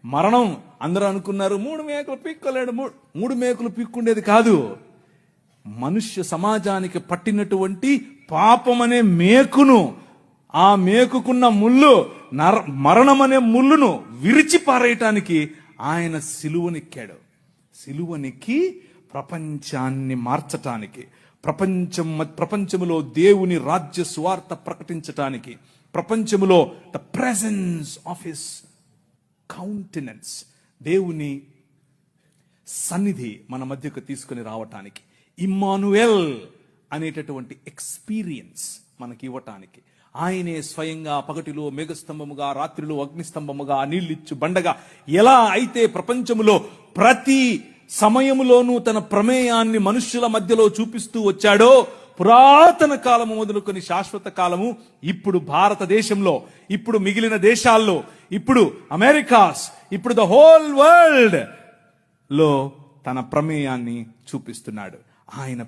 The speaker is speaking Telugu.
మరణం అందరూ అనుకున్నారు 3 మేకులు పీక్కోలేడు. 3 మేకులు పీక్కుండేది కాదు, మనుష్య సమాజానికి పట్టినటువంటి పాపం అనే మేకును, ఆ మేకుకున్న ముళ్ళు, మరణం అనే ముళ్ళును విరిచి పారేయటానికి ఆయన సిలువనెక్కాడు. సిలువనెక్కి ప్రపంచాన్ని మార్చటానికి, ప్రపంచములో దేవుని రాజ్య సువార్త ప్రకటించటానికి, ప్రపంచములో the presence of his countenance, దేవుని సన్నిధి మన మధ్యకు తీసుకుని రావటానికి, ఇమ్మానుయేల్ అనేటటువంటి ఎక్స్పీరియన్స్ మనకి ఇవ్వటానికి, ఆయనే స్వయంగా పగటిలో మేఘస్తంభముగా, రాత్రిలో అగ్నిస్తంభముగా, నీళ్ళిచ్చు బండగా ఎలా అయితే ప్రపంచములో ప్రతి సమయములోనూ తన ప్రమేయాన్ని మనుష్యుల మధ్యలో చూపిస్తూ వచ్చాడో, పురాతన కాలము మొదలుకొని శాశ్వత కాలము, ఇప్పుడు భారతదేశంలో, ఇప్పుడు మిగిలిన దేశాల్లో, ఇప్పుడు అమెరికాస్, ఇప్పుడు ద హోల్ వరల్డ్ లో తన ప్రమేయాన్ని చూపిస్తున్నాడు. ఆయన